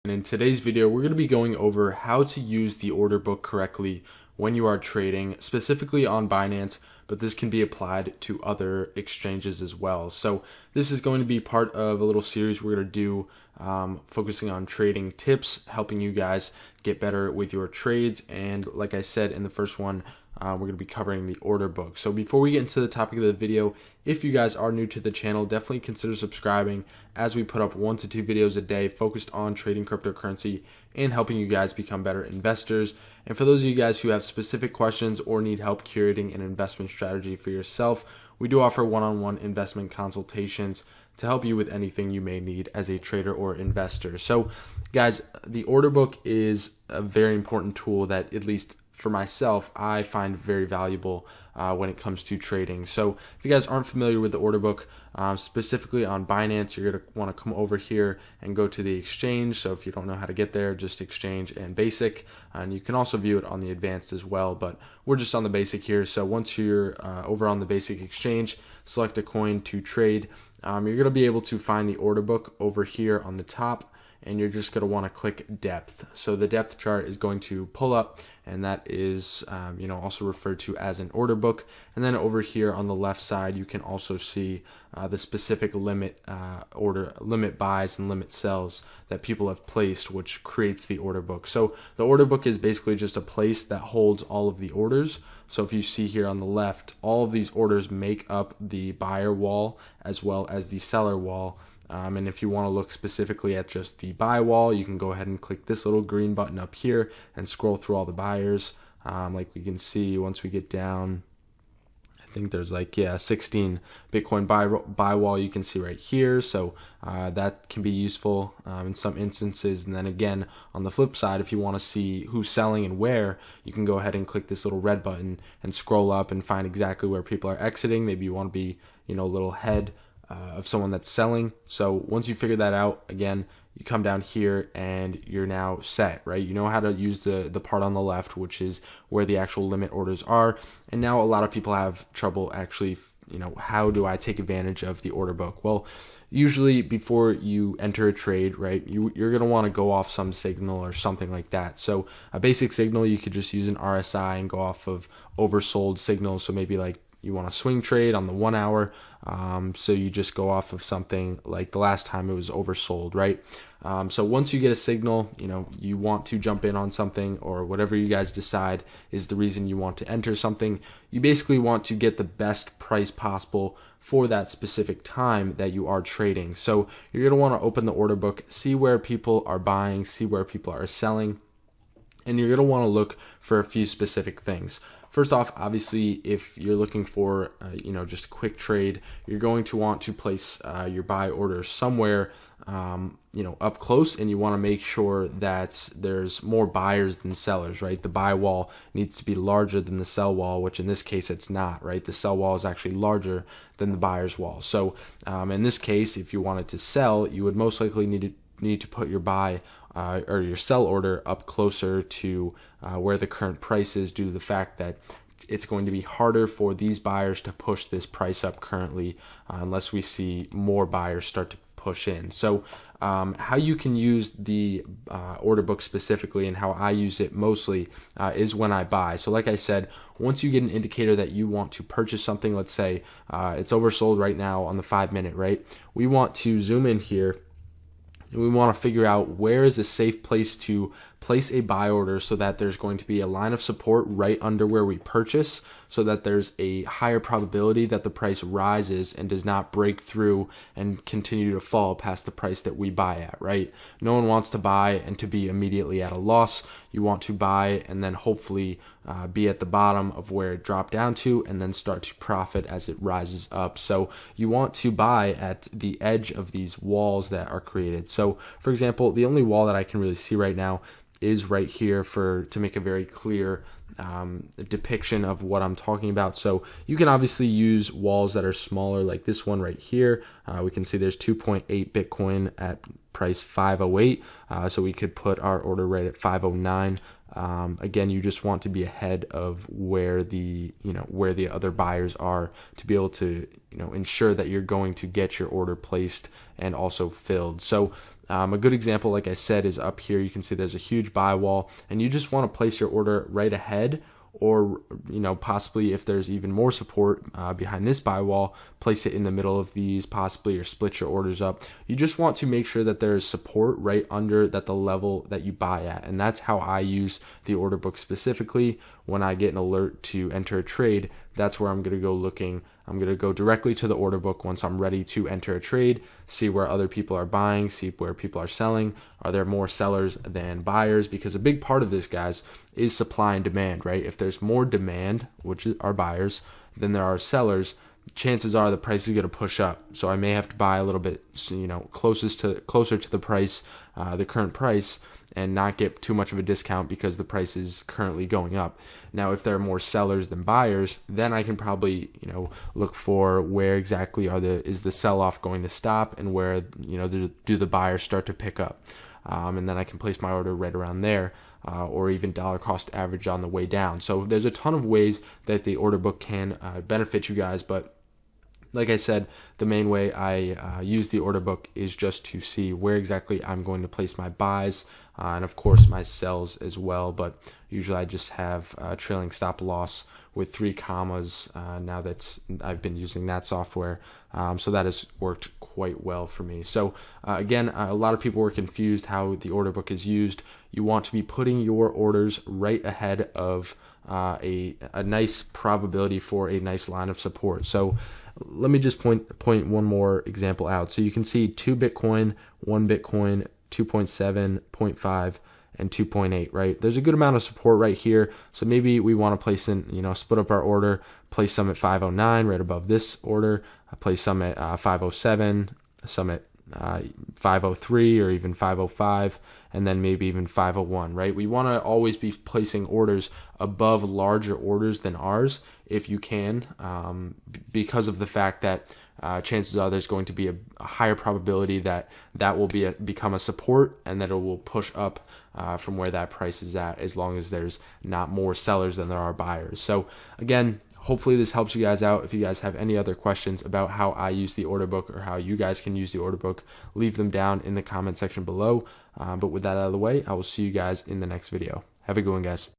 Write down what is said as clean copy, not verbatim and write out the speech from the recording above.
And in today's video, we're going to be going over how to use the order book correctly when you are trading, specifically on Binance, but this can be applied to other exchanges as well. So this is going to be part of a little series we're going to do focusing on trading tips, helping you guys get better with your trades. And like I said in the first one, we're going to be covering the order book. So before we get into the topic of the video, if you guys are new to the channel, definitely consider subscribing, as we put up 1 to 2 videos a day focused on trading cryptocurrency and helping you guys become better investors. And for those of you guys who have specific questions or need help curating an investment strategy for yourself, we do offer one-on-one investment consultations to help you with anything you may need as a trader or investor. So guys, the order book is a very important tool that, at least for myself, I find very valuable when it comes to trading. So if you guys aren't familiar with the order book, specifically on Binance, you're going to want to come over here and go to the exchange. So if you don't know how to get there, just exchange and basic, and you can also view it on the advanced as well, but we're just on the basic here. So once you're over on the basic exchange, select a coin to trade. You're going to be able to find the order book over here on the top, and you're just going to want to click depth. So the depth chart is going to pull up, and that is also referred to as an order book. And then over here on the left side, you can also see the specific limit buys and limit sells that people have placed, which creates the order book. So the order book is basically just a place that holds all of the orders. So if you see here on the left, all of these orders make up the buyer wall as well as the seller wall. And if you want to look specifically at just the buy wall, you can go ahead and click this little green button up here and scroll through all the buyers. Like we can see, once we get down, I think there's 16 Bitcoin buy wall you can see right here. So that can be useful in some instances. And then again, on the flip side, if you want to see who's selling and where, you can go ahead and click this little red button and scroll up and find exactly where people are exiting. Maybe you want to be, a little ahead of someone that's selling. So once you figure that out, again, you come down here and you're now set, right? You know how to use the part on the left, which is where the actual limit orders are. And now a lot of people have trouble actually, how do I take advantage of the order book? Well, usually before you enter a trade, right, you're going to want to go off some signal or something like that. So a basic signal, you could just use an RSI and go off of oversold signals. So maybe you want to swing trade on the 1 hour. So you just go off of something like the last time it was oversold, right? So once you get a signal, you want to jump in on something, or whatever you guys decide is the reason you want to enter something. You basically want to get the best price possible for that specific time that you are trading. So you're going to want to open the order book, see where people are buying, see where people are selling, and you're going to want to look for a few specific things. First off, obviously, if you're looking for, just a quick trade, you're going to want to place your buy order somewhere, up close, and you want to make sure that there's more buyers than sellers, right? The buy wall needs to be larger than the sell wall, which in this case, it's not, right? The sell wall is actually larger than the buyer's wall. So in this case, if you wanted to sell, you would most likely need to put your buy or your sell order up closer to where the current price is, due to the fact that it's going to be harder for these buyers to push this price up currently unless we see more buyers start to push in. So how you can use the order book specifically, and how I use it mostly, is when I buy. So like I said, once you get an indicator that you want to purchase something, let's say it's oversold right now on the 5-minute, right? We want to zoom in here. We want to figure out where is a safe place to place a buy order, so that there's going to be a line of support right under where we purchase, so that there's a higher probability that the price rises and does not break through and continue to fall past the price that we buy at, right? No one wants to buy and to be immediately at a loss. You want to buy and then hopefully be at the bottom of where it dropped down to, and then start to profit as it rises up. So you want to buy at the edge of these walls that are created. So for example, the only wall that I can really see right now is right here, to make a very clear depiction of what I'm talking about. So you can obviously use walls that are smaller, like this one right here. We can see there's 2.8 Bitcoin at price 508. So we could put our order right at 509. Again, you just want to be ahead of where the other buyers are, to be able to ensure that you're going to get your order placed and also filled. So A good example, like I said, is up here. You can see there's a huge buy wall, and you just want to place your order right ahead, or possibly if there's even more support behind this buy wall, place it in the middle of these possibly, or split your orders up. You just want to make sure that there's support right under the level that you buy at, and that's how I use the order book specifically. When I get an alert to enter a trade, that's where I'm going to go looking. I'm going to go directly to the order book once I'm ready to enter a trade, see where other people are buying, see where people are selling. Are there more sellers than buyers? Because a big part of this, guys, is supply and demand, right? If there's more demand, which are buyers, than there are sellers, chances are the price is going to push up. So I may have to buy a little bit, closer to the price, the current price, and not get too much of a discount because the price is currently going up. Now, if there are more sellers than buyers, then I can probably, look for where exactly is the sell-off going to stop, and where, do the buyers start to pick up. And then I can place my order right around there, or even dollar cost average on the way down. So there's a ton of ways that the order book can benefit you guys, but like I said, the main way I use the order book is just to see where exactly I'm going to place my buys, and of course my sells as well. But usually I just have trailing stop loss with 3 commas now that I've been using that software. So that has worked quite well for me. So again, a lot of people were confused how the order book is used. You want to be putting your orders right ahead of a nice probability for a nice line of support. So let me just point one more example out. So you can see 2 Bitcoin, 1 Bitcoin, 2.7, 0.5, and 2.8, right? There's a good amount of support right here. So maybe we want to place in, split up our order, place some at 509 right above this order, place some at 507, some at 503 or even 505, and then maybe even 501, right? We want to always be placing orders above larger orders than ours if you can, because of the fact that chances are there's going to be a higher probability that will become a support, and that it will push up from where that price is at, as long as there's not more sellers than there are buyers. So again, hopefully this helps you guys out. If you guys have any other questions about how I use the order book, or how you guys can use the order book, leave them down in the comment section below. But with that out of the way, I will see you guys in the next video. Have a good one, guys.